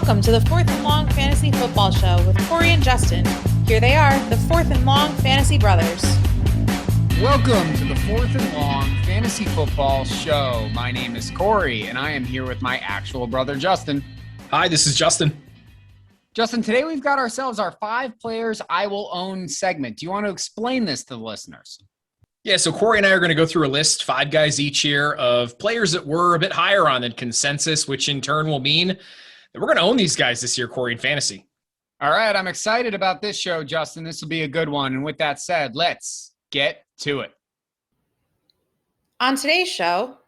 Welcome to the Fourth and Long Fantasy Football Show with Corey and Justin. Here they are, the Fourth and Long Fantasy Brothers. Welcome to the Fourth and Long Fantasy Football Show. My name is Corey, and I am here with my actual brother, Justin. Hi, this is Justin. Justin, today we've got ourselves our 5 players I will own segment. Do you want to explain this to the listeners? Yeah, so Corey and I are going to go through a list, 5 guys each here, of players that we're a bit higher on than consensus, which in turn will mean that we're going to own these guys this year, Corey, in fantasy. All right, I'm excited about this show, Justin. This will be a good one. And with that said, let's get to it. On today's show.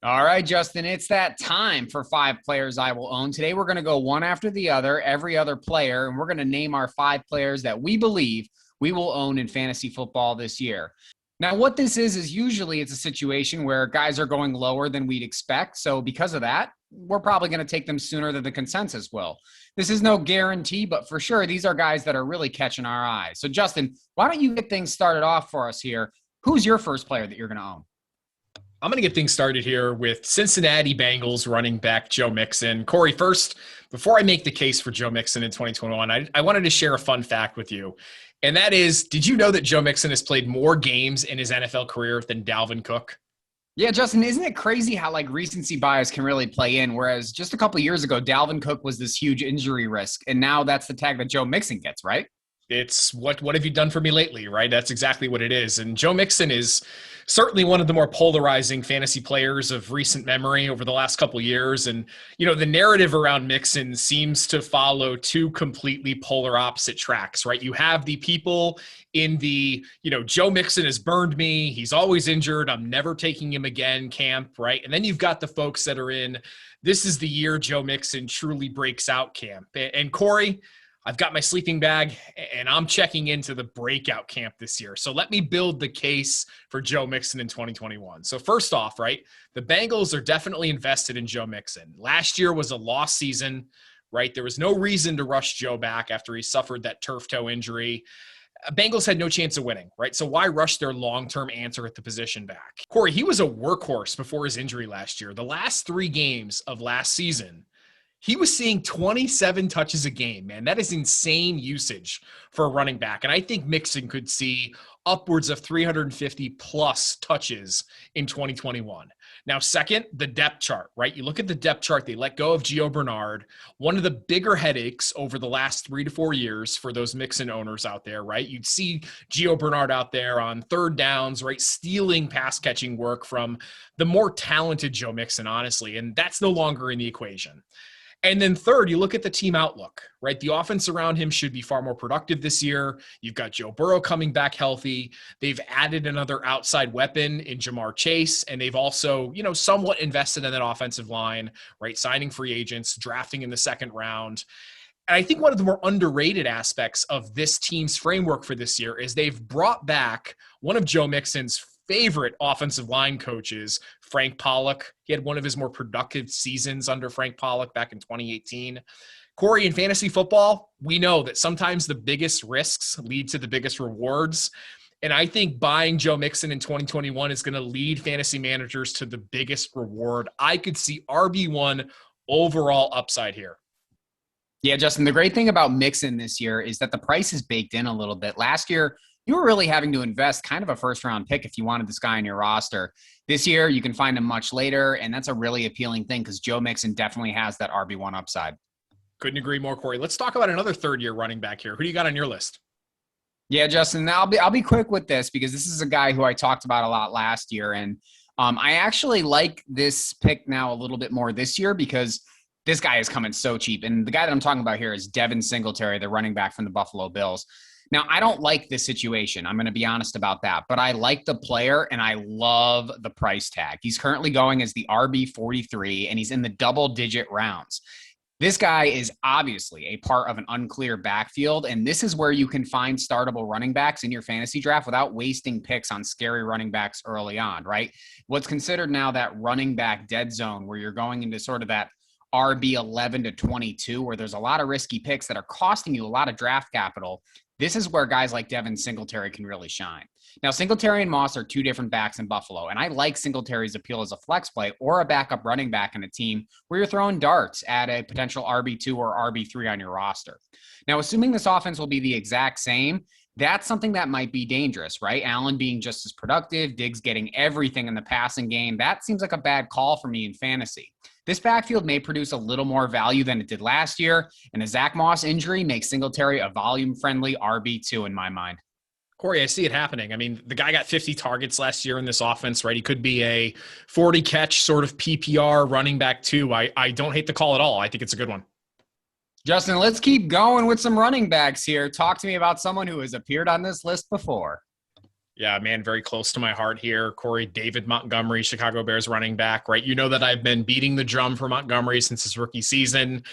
All right, Justin, it's that time for 5 players I will own. Today we're going to go one after the other, every other player, and we're going to name our 5 players that we believe we will own in fantasy football this year. Now, what this is usually it's a situation where guys are going lower than we'd expect. So because of that, we're probably going to take them sooner than the consensus will. This is no guarantee, but for sure, these are guys that are really catching our eye. So Justin, why don't you get things started off for us here? Who's your first player that you're going to own? I'm going to get things started here with Cincinnati Bengals running back Joe Mixon. Corey, first, before I make the case for Joe Mixon in 2021, I wanted to share a fun fact with you. And that is, did you know that Joe Mixon has played more games in his NFL career than Dalvin Cook? Yeah, Justin, isn't it crazy how recency bias can really play in? Whereas just a couple of years ago, Dalvin Cook was this huge injury risk. And now that's the tag that Joe Mixon gets, right? It's what have you done for me lately, right? That's exactly what it is. And Joe Mixon is certainly one of the more polarizing fantasy players of recent memory over the last couple of years. And, the narrative around Mixon seems to follow 2 completely polar opposite tracks, right? You have the people in the, Joe Mixon has burned me. He's always injured. I'm never taking him again camp, right? And then you've got the folks that are in, this is the year Joe Mixon truly breaks out camp. And Corey, I've got my sleeping bag, and I'm checking into the breakout camp this year. So let me build the case for Joe Mixon in 2021. So first off, right, the Bengals are definitely invested in Joe Mixon. Last year was a lost season, right? There was no reason to rush Joe back after he suffered that turf toe injury. Bengals had no chance of winning, right? So why rush their long-term answer at the position back? Corey, he was a workhorse before his injury last year. The last 3 games of last season, he was seeing 27 touches a game, man. That is insane usage for a running back. And I think Mixon could see upwards of 350 plus touches in 2021. Now, second, the depth chart, right? You look at the depth chart, they let go of Gio Bernard. One of the bigger headaches over the last 3 to 4 years for those Mixon owners out there, right? You'd see Gio Bernard out there on 3rd downs, right? Stealing pass catching work from the more talented Joe Mixon, honestly. And that's no longer in the equation. And then third, you look at the team outlook, right? The offense around him should be far more productive this year. You've got Joe Burrow coming back healthy. They've added another outside weapon in Jamar Chase, and they've also, somewhat invested in that offensive line, right? Signing free agents, drafting in the 2nd round. And I think one of the more underrated aspects of this team's framework for this year is they've brought back one of Joe Mixon's favorite offensive line coaches, Frank Pollock. He had one of his more productive seasons under Frank Pollock back in 2018. Corey, in fantasy football, we know that sometimes the biggest risks lead to the biggest rewards. And I think buying Joe Mixon in 2021 is going to lead fantasy managers to the biggest reward. I could see RB1 overall upside here. Yeah, Justin, the great thing about Mixon this year is that the price is baked in a little bit. Last year, you were really having to invest kind of a 1st-round pick if you wanted this guy on your roster. This year, you can find him much later, and that's a really appealing thing because Joe Mixon definitely has that RB1 upside. Couldn't agree more, Corey. Let's talk about another 3rd-year running back here. Who do you got on your list? Yeah, Justin, I'll be quick with this because this is a guy who I talked about a lot last year, and I actually like this pick now a little bit more this year because this guy is coming so cheap. And the guy that I'm talking about here is Devin Singletary, the running back from the Buffalo Bills. Now, I don't like this situation. I'm going to be honest about that. But I like the player, and I love the price tag. He's currently going as the RB 43, and he's in the double-digit rounds. This guy is obviously a part of an unclear backfield, and this is where you can find startable running backs in your fantasy draft without wasting picks on scary running backs early on, right? What's considered now that running back dead zone where you're going into sort of that RB 11 to 22 where there's a lot of risky picks that are costing you a lot of draft capital. this is where guys like Devin Singletary can really shine. Now, Singletary and Moss are two different backs in Buffalo, and I like Singletary's appeal as a flex play or a backup running back in a team where you're throwing darts at a potential RB2 or RB3 on your roster. Now, assuming this offense will be the exact same, that's something that might be dangerous, right? Allen being just as productive, Diggs getting everything in the passing game. That seems like a bad call for me in fantasy. This backfield may produce a little more value than it did last year, and a Zach Moss injury makes Singletary a volume-friendly RB2 in my mind. Corey, I see it happening. I mean, the guy got 50 targets last year in this offense, right? He could be a 40-catch sort of PPR running back too. I don't hate the call at all. I think it's a good one. Justin, let's keep going with some running backs here. Talk to me about someone who has appeared on this list before. Yeah, man, very close to my heart here. Corey, David Montgomery, Chicago Bears running back, right? You know that I've been beating the drum for Montgomery since his rookie season.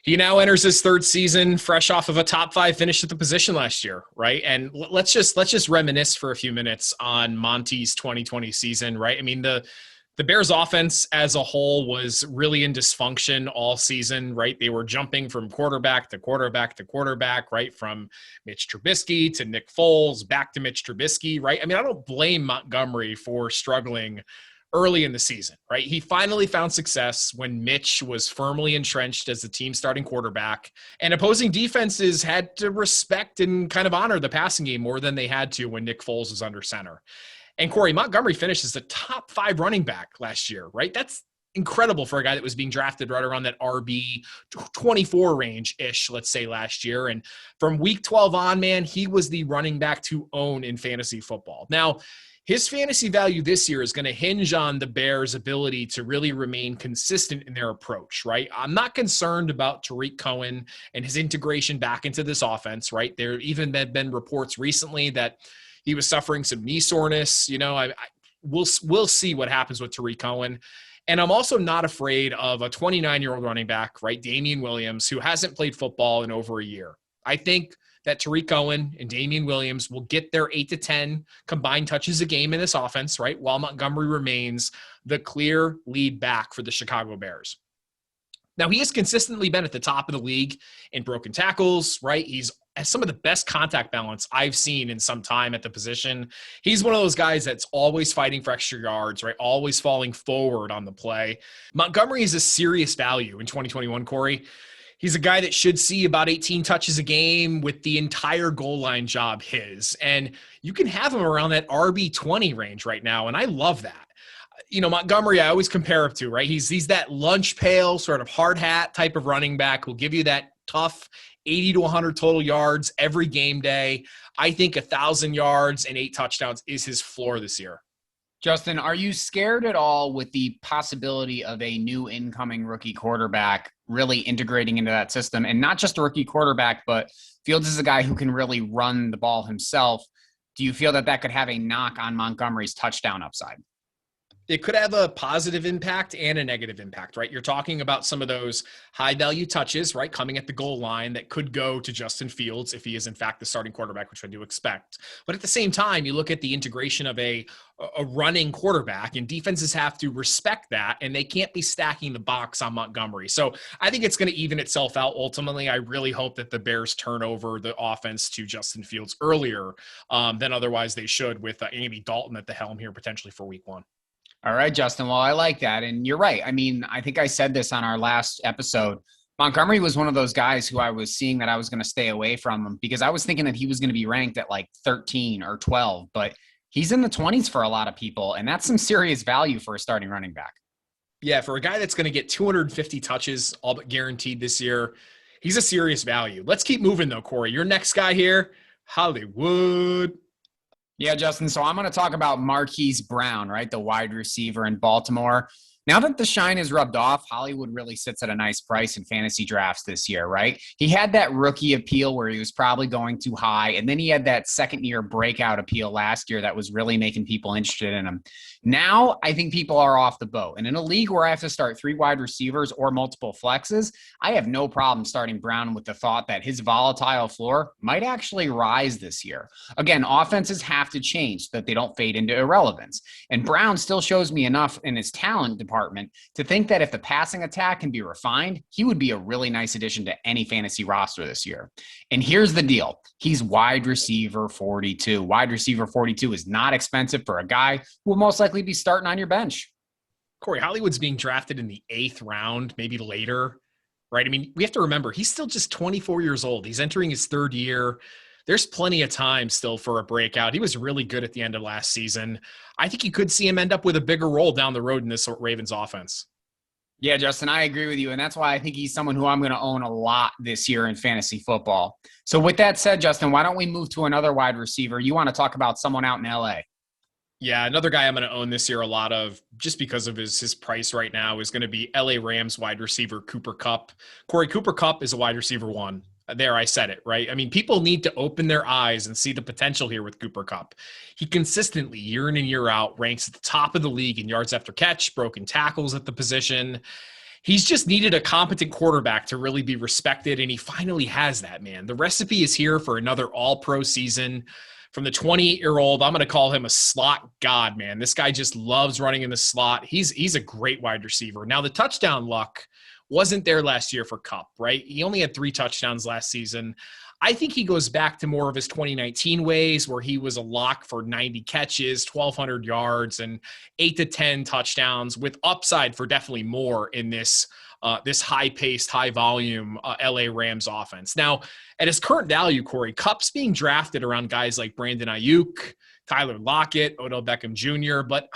He now enters his third season fresh off of a top 5 finish at the position last year, right? And let's just reminisce for a few minutes on Monty's 2020 season, right? I mean, the Bears offense as a whole was really in dysfunction all season, right? They were jumping from quarterback to quarterback to quarterback, right? From Mitch Trubisky to Nick Foles, back to Mitch Trubisky, right? I mean, I don't blame Montgomery for struggling early in the season, right? He finally found success when Mitch was firmly entrenched as the team's starting quarterback, and opposing defenses had to respect and kind of honor the passing game more than they had to when Nick Foles was under center. And Corey, Montgomery finished as the top 5 running back last year, right? That's incredible for a guy that was being drafted right around that RB 24 range-ish, let's say, last year. And from week 12 on, man, he was the running back to own in fantasy football. Now, his fantasy value this year is going to hinge on the Bears' ability to really remain consistent in their approach, right? I'm not concerned about Tariq Cohen and his integration back into this offense, right? There even been reports recently that he was suffering some knee soreness. You know, we'll see what happens with Tariq Cohen. And I'm also not afraid of a 29-year-old running back, right, Damien Williams, who hasn't played football in over a year. I think that Tariq Cohen and Damien Williams will get their 8 to 10 combined touches a game in this offense, right, while Montgomery remains the clear lead back for the Chicago Bears. Now, he has consistently been at the top of the league in broken tackles, right? He's has some of the best contact balance I've seen in some time at the position. He's one of those guys that's always fighting for extra yards, right? Always falling forward on the play. Montgomery is a serious value in 2021, Corey. He's a guy that should see about 18 touches a game with the entire goal line job his. And you can have him around that RB20 range right now, and I love that. You know, Montgomery, I always compare him to, right? He's that lunch pail, sort of hard hat type of running back who'll give you that tough 80 to 100 total yards every game day. I think 1,000 yards and 8 touchdowns is his floor this year. Justin, are you scared at all with the possibility of a new incoming rookie quarterback really integrating into that system? And not just a rookie quarterback, but Fields is a guy who can really run the ball himself. Do you feel that could have a knock on Montgomery's touchdown upside? It could have a positive impact and a negative impact, right? You're talking about some of those high value touches, right? Coming at the goal line that could go to Justin Fields if he is in fact the starting quarterback, which I do expect. But at the same time, you look at the integration of a running quarterback, and defenses have to respect that, and they can't be stacking the box on Montgomery. So I think it's going to even itself out ultimately. I really hope that the Bears turn over the offense to Justin Fields earlier than otherwise they should, with Andy Dalton at the helm here potentially for week 1. All right, Justin. Well, I like that. And you're right. I mean, I think I said this on our last episode. Montgomery was one of those guys who I was seeing that I was going to stay away from him because I was thinking that he was going to be ranked at like 13 or 12, but he's in the 20s for a lot of people. And that's some serious value for a starting running back. Yeah, for a guy that's going to get 250 touches, all but guaranteed this year, he's a serious value. Let's keep moving though, Corey. Your next guy here, Hollywood. Yeah, Justin. So I'm going to talk about Marquise Brown, right? The wide receiver in Baltimore. Now that the shine is rubbed off, Hollywood really sits at a nice price in fantasy drafts this year, right? He had that rookie appeal where he was probably going too high, and then he had that second-year breakout appeal last year that was really making people interested in him. Now, I think people are off the boat. And in a league where I have to start 3 wide receivers or multiple flexes, I have no problem starting Brown with the thought that his volatile floor might actually rise this year. Again, offenses have to change so that they don't fade into irrelevance. And Brown still shows me enough in his talent department department, to think that if the passing attack can be refined, he would be a really nice addition to any fantasy roster this year. And here's the deal. He's wide receiver 42. Wide receiver 42 is not expensive for a guy who will most likely be starting on your bench. Corey, Hollywood's being drafted in the 8th round, maybe later, right? I mean, we have to remember, he's still just 24 years old. He's entering his 3rd year. There's plenty of time still for a breakout. He was really good at the end of last season. I think you could see him end up with a bigger role down the road in this Ravens offense. Yeah, Justin, I agree with you. And that's why I think he's someone who I'm going to own a lot this year in fantasy football. So with that said, Justin, why don't we move to another wide receiver? You want to talk about someone out in LA? Yeah, another guy I'm going to own this year a lot of, just because of his price right now, is going to be LA Rams wide receiver Cooper Kupp. Corey, Cooper Kupp is a wide receiver 1. There, I said it, right? I mean, people need to open their eyes and see the potential here with Cooper Kupp. He consistently, year in and year out, ranks at the top of the league in yards after catch, broken tackles at the position. He's just needed a competent quarterback to really be respected, and he finally has that, man. The recipe is here for another all-pro season. From the 28-year-old, I'm going to call him a slot god, man. This guy just loves running in the slot. He's a great wide receiver. Now, the touchdown luck wasn't there last year for Kupp, right? He only had 3 touchdowns last season. I think he goes back to more of his 2019 ways, where he was a lock for 90 catches, 1,200 yards, and 8 to 10 touchdowns, with upside for definitely more in this high-paced, high-volume LA Rams offense. Now, at his current value, Corey, Kupp's being drafted around guys like Brandon Ayuk, Tyler Lockett, Odell Beckham Jr., but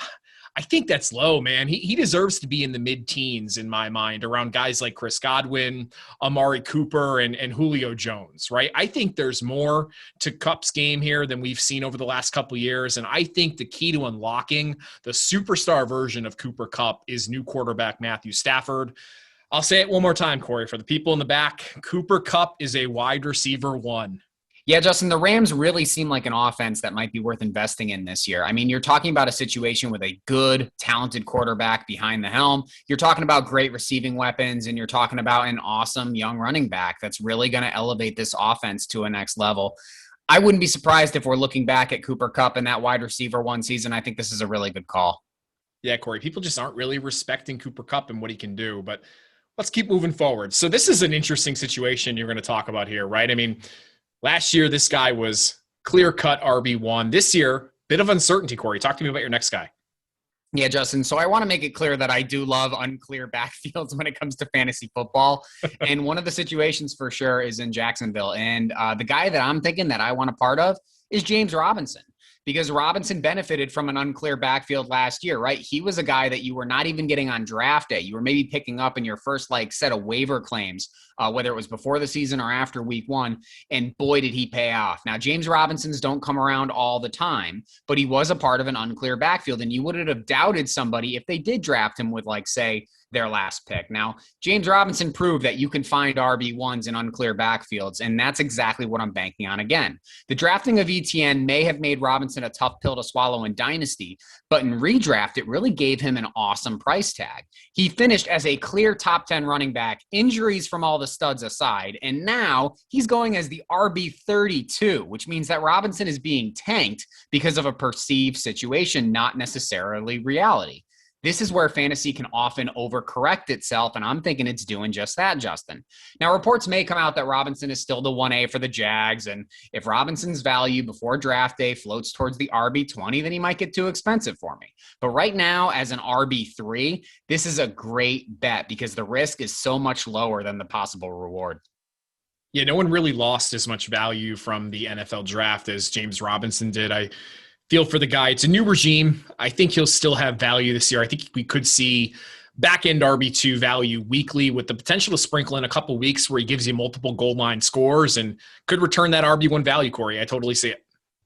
I think that's low, man. He deserves to be in the mid-teens in my mind, around guys like Chris Godwin, Amari Cooper, and Julio Jones, right? I think there's more to Kupp's game here than we've seen over the last couple of years, and I think the key to unlocking the superstar version of Cooper Kupp is new quarterback Matthew Stafford. I'll say it one more time, Corey, for the people in the back. Cooper Kupp is a wide receiver 1. Yeah, Justin, the Rams really seem like an offense that might be worth investing in this year. I mean, you're talking about a situation with a good, talented quarterback behind the helm. You're talking about great receiving weapons, and you're talking about an awesome young running back that's really going to elevate this offense to a next level. I wouldn't be surprised if we're looking back at Cooper Kupp and that wide receiver 1 season. I think this is a really good call. Yeah, Corey, people just aren't really respecting Cooper Kupp and what he can do, but let's keep moving forward. So this is an interesting situation you're going to talk about here, right? I mean, last year, this guy was clear-cut RB1. This year, bit of uncertainty, Corey. Talk to me about your next guy. Yeah, Justin. So I want to make it clear that I do love unclear backfields when it comes to fantasy football. And one of the situations for sure is in Jacksonville. And the guy that I'm thinking that I want a part of is James Robinson, because Robinson benefited from an unclear backfield last year, right? He was a guy that you were not even getting on draft day. You were maybe picking up in your first set of waiver claims, whether it was before the season or after week 1. And boy, did he pay off. Now, James Robinsons don't come around all the time, but he was a part of an unclear backfield. And you wouldn't have doubted somebody if they did draft him with, say, their last pick. Now, James Robinson proved that you can find RB1s in unclear backfields, and that's exactly what I'm banking on again. The drafting of ETN may have made Robinson a tough pill to swallow in Dynasty, but in redraft, it really gave him an awesome price tag. He finished as a clear top 10 running back, injuries from all the studs aside, and now he's going as the RB32, which means that Robinson is being tanked because of a perceived situation, not necessarily reality. This is where fantasy can often overcorrect itself, and I'm thinking it's doing just that, Justin. Now, reports may come out that Robinson is still the 1A for the Jags, and if Robinson's value before draft day floats towards the RB20, then he might get too expensive for me. But right now, as an RB3, this is a great bet because the risk is so much lower than the possible reward. Yeah, no one really lost as much value from the NFL draft as James Robinson did. I feel for the guy. It's a new regime. I think he'll still have value this year. I think we could see back-end RB2 value weekly with the potential to sprinkle in a couple weeks where he gives you multiple goal line scores and could return that RB1 value, Corey. I totally see it.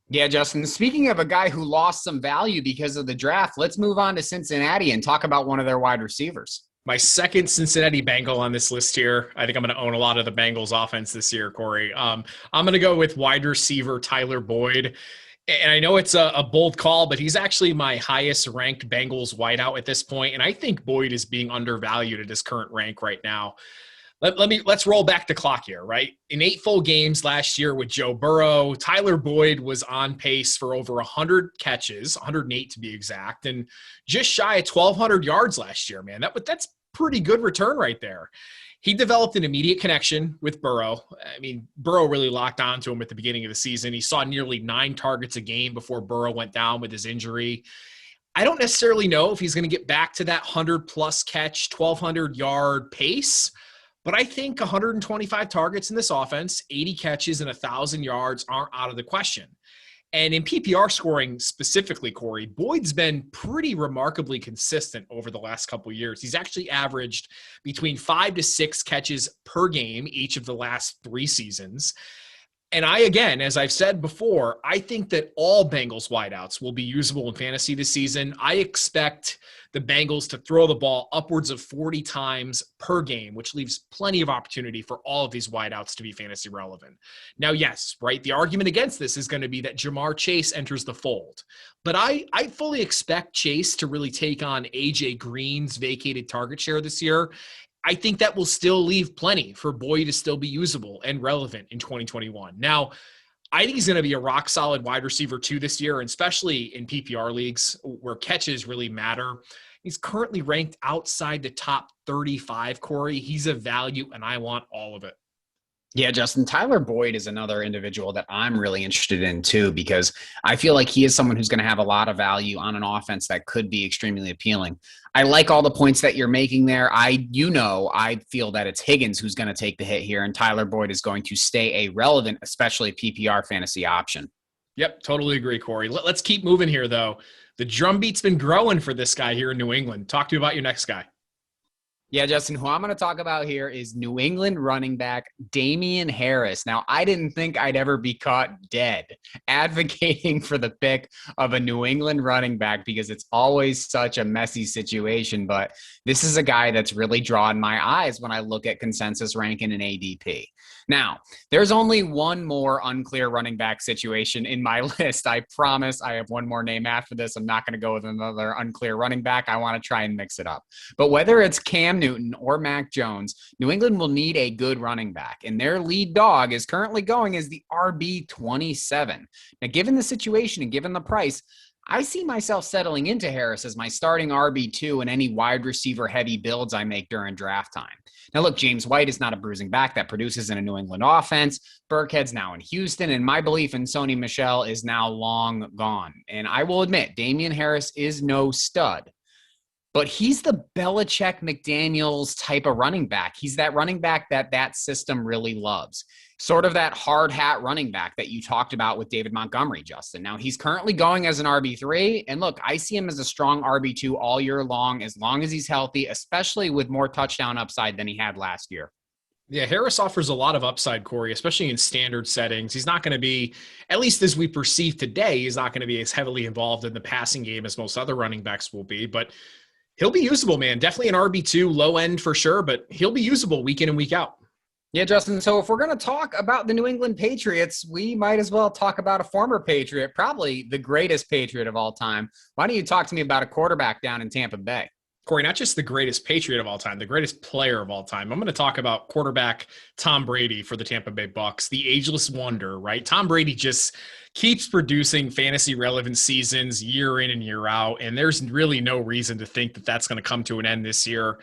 Yeah, Justin, speaking of a guy who lost some value because of the draft, let's move on to Cincinnati and talk about one of their wide receivers. My second Cincinnati Bengal on this list here. I think I'm going to own a lot of the Bengals offense this year, Corey. I'm going to go with wide receiver Tyler Boyd. And I know it's a bold call, but he's actually my highest ranked Bengals wideout at this point. And I think Boyd is being undervalued at his current rank right now. Let's roll back the clock here, right? In 8 full games last year with Joe Burrow, Tyler Boyd was on pace for over 100 catches, 108 to be exact, and just shy of 1,200 yards last year, man. That's pretty good return right there. He developed an immediate connection with Burrow. I mean, Burrow really locked onto him at the beginning of the season. He saw nearly 9 targets a game before Burrow went down with his injury. I don't necessarily know if he's going to get back to that 100-plus catch, 1,200-yard pace, but I think 125 targets in this offense, 80 catches, and 1,000 yards aren't out of the question. And in PPR scoring specifically, Corey, Boyd's been pretty remarkably consistent over the last couple of years. He's actually averaged between 5 to 6 catches per game each of the last 3 seasons. And again, as I've said before, I think that all Bengals wideouts will be usable in fantasy this season. I expect the Bengals to throw the ball upwards of 40 times per game, which leaves plenty of opportunity for all of these wideouts to be fantasy relevant. Now, yes, right, the argument against this is going to be that Jamar Chase enters the fold. But I fully expect Chase to really take on A.J. Green's vacated target share this year. I think that will still leave plenty for Boyd to still be usable and relevant in 2021. Now, I think he's going to be a rock-solid wide receiver too this year, and especially in PPR leagues where catches really matter. He's currently ranked outside the top 35, Corey. He's a value, and I want all of it. Yeah, Justin, Tyler Boyd is another individual that I'm really interested in too, because I feel like he is someone who's going to have a lot of value on an offense that could be extremely appealing. I like all the points that you're making there. I feel that it's Higgins who's going to take the hit here, and Tyler Boyd is going to stay a relevant, especially PPR fantasy option. Yep, totally agree, Corey. Let's keep moving here, though. The drumbeat's been growing for this guy here in New England. Talk to me about your next guy. Yeah, Justin, who I'm going to talk about here is New England running back Damien Harris. Now, I didn't think I'd ever be caught dead advocating for the pick of a New England running back because it's always such a messy situation, but this is a guy that's really drawn my eyes when I look at consensus ranking and ADP. Now, there's only one more unclear running back situation in my list. I promise I have one more name after this. I'm not going to go with another unclear running back. I want to try and mix it up. But whether it's Cam Newton or Mac Jones, New England will need a good running back, and their lead dog is currently going as the RB 27. Now, given the situation and given the price, I see myself settling into Harris as my starting RB2 in any wide receiver heavy builds I make during draft time. Now, look, James White is not a bruising back that produces in a New England offense. Burkhead's now in Houston, and my belief in Sony Michel is now long gone. And I will admit, Damien Harris is no stud. But he's the Belichick McDaniels type of running back. He's that running back that system really loves. Sort of that hard hat running back that you talked about with David Montgomery, Justin. Now, he's currently going as an RB3. And look, I see him as a strong RB2 all year long as he's healthy, especially with more touchdown upside than he had last year. Yeah, Harris offers a lot of upside, Corey, especially in standard settings. He's not going to be, at least as we perceive today, he's not going to be as heavily involved in the passing game as most other running backs will be. But he'll be usable, man. Definitely an RB2, low end for sure, but he'll be usable week in and week out. Yeah, Justin, so if we're going to talk about the New England Patriots, we might as well talk about a former Patriot, probably the greatest Patriot of all time. Why don't you talk to me about a quarterback down in Tampa Bay? Corey, not just the greatest Patriot of all time, the greatest player of all time. I'm going to talk about quarterback Tom Brady for the Tampa Bay Bucks, the ageless wonder, right? Tom Brady just keeps producing fantasy relevant seasons year in and year out, and there's really no reason to think that that's going to come to an end this year.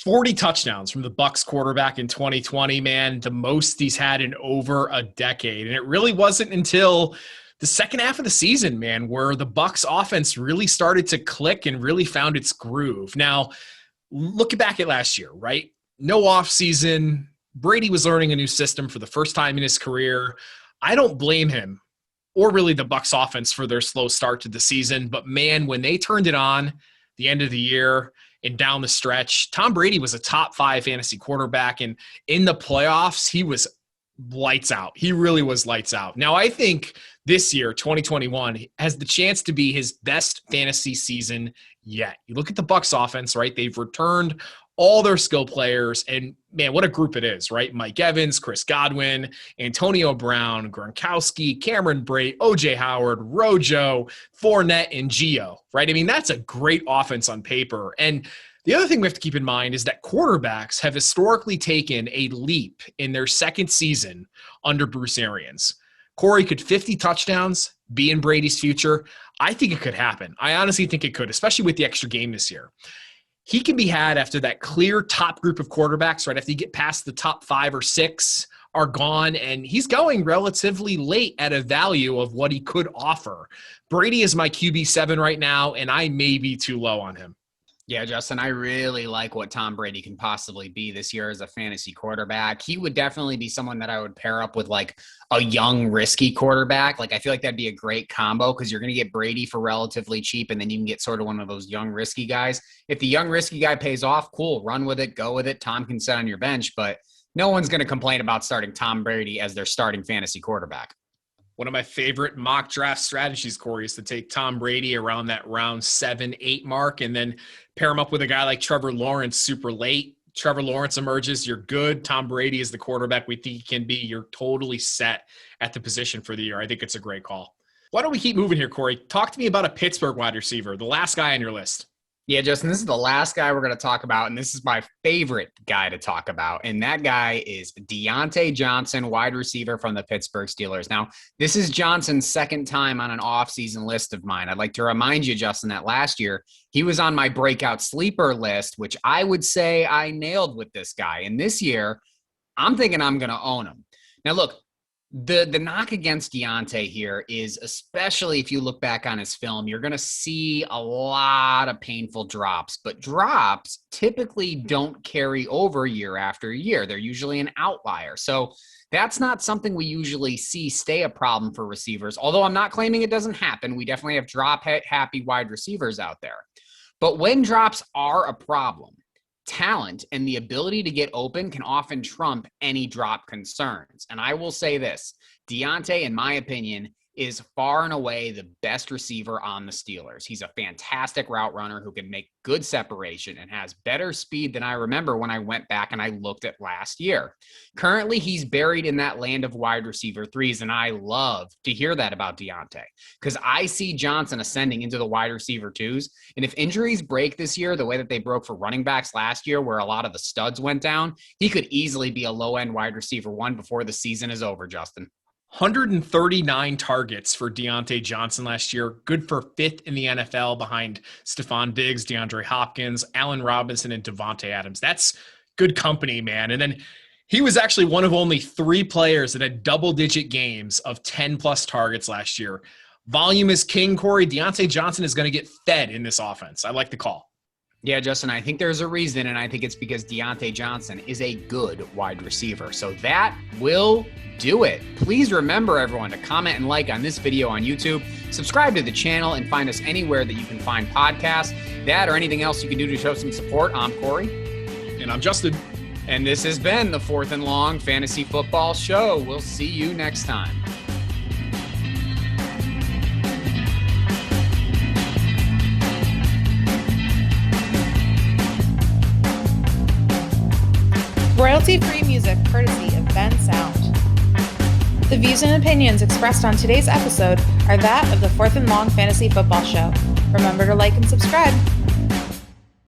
40 touchdowns from the Bucks quarterback in 2020, man, the most he's had in over a decade. And it really wasn't until the second half of the season, man, where the Bucks offense really started to click and really found its groove. Now, looking back at last year, right? No offseason. Brady was learning a new system for the first time in his career. I don't blame him or really the Bucks offense for their slow start to the season. But man, when they turned it on the end of the year and down the stretch, Tom Brady was a top 5 fantasy quarterback. And in the playoffs, he was lights out. He really was lights out. Now, I think this year, 2021, has the chance to be his best fantasy season yet. You look at the Bucks offense, right? They've returned all their skill players, and man, what a group it is, right? Mike Evans, Chris Godwin, Antonio Brown, Gronkowski, Cameron Brate, OJ Howard, Rojo, Fournette, and Gio, right? I mean, that's a great offense on paper. And The other thing we have to keep in mind is that quarterbacks have historically taken a leap in their second season under Bruce Arians. Corey, could 50 touchdowns be in Brady's future? I think it could happen. I honestly think it could, especially with the extra game this year. He can be had after that clear top group of quarterbacks, right? After you get past the top 5 or 6 are gone, and he's going relatively late at a value of what he could offer. Brady is my QB7 right now, and I may be too low on him. Yeah, Justin, I really like what Tom Brady can possibly be this year as a fantasy quarterback. He would definitely be someone that I would pair up with like a young, risky quarterback. Like, I feel like that'd be a great combo because you're going to get Brady for relatively cheap, and then you can get sort of one of those young, risky guys. If the young, risky guy pays off, cool, run with it, go with it. Tom can sit on your bench, but no one's going to complain about starting Tom Brady as their starting fantasy quarterback. One of my favorite mock draft strategies, Corey, is to take Tom Brady around that round 7-8 mark and then pair him up with a guy like Trevor Lawrence super late. Trevor Lawrence emerges, you're good. Tom Brady is the quarterback we think he can be. You're totally set at the position for the year. I think it's a great call. Why don't we keep moving here, Corey? Talk to me about a Pittsburgh wide receiver, the last guy on your list. Yeah, Justin, this is the last guy we're going to talk about, and this is my favorite guy to talk about, and that guy is Diontae Johnson, wide receiver from the Pittsburgh Steelers. Now, this is Johnson's second time on an offseason list of mine. I'd like to remind you, Justin, that last year he was on my breakout sleeper list, which I would say I nailed with this guy. And this year, I'm thinking I'm going to own him. Now, look, the knock against Diontae here is, especially if you look back on his film, you're going to see a lot of painful drops, but drops typically don't carry over year after year. They're usually an outlier. So that's not something we usually see stay a problem for receivers. Although I'm not claiming it doesn't happen. We definitely have drop happy wide receivers out there. But when drops are a problem, talent and the ability to get open can often trump any drop concerns. And I will say this, Diontae, in my opinion, is far and away the best receiver on the Steelers. He's a fantastic route runner who can make good separation and has better speed than I remember when I went back and I looked at last year. Currently, he's buried in that land of wide receiver threes, and I love to hear that about Diontae because I see Johnson ascending into the wide receiver twos. And if injuries break this year the way that they broke for running backs last year where a lot of the studs went down, he could easily be a low-end wide receiver one before the season is over, Justin. 139 targets for Diontae Johnson last year, good for 5th in the NFL behind Stephon Diggs, DeAndre Hopkins, Allen Robinson, and Devontae Adams. That's good company, man. And then he was actually one of only 3 players that had double-digit games of 10-plus targets last year. Volume is king, Corey. Diontae Johnson is going to get fed in this offense. I like the call. Yeah, Justin, I think there's a reason, and I think it's because Diontae Johnson is a good wide receiver. So that will do it. Please remember, everyone, to comment and like on this video on YouTube, subscribe to the channel, and find us anywhere that you can find podcasts. That or anything else you can do to show some support. I'm Corey. And I'm Justin. And this has been the Fourth and Long Fantasy Football Show. We'll see you next time. Royalty-free music courtesy of Ben Sound. The views and opinions expressed on today's episode are that of the Fourth and Long Fantasy Football Show. Remember to like and subscribe.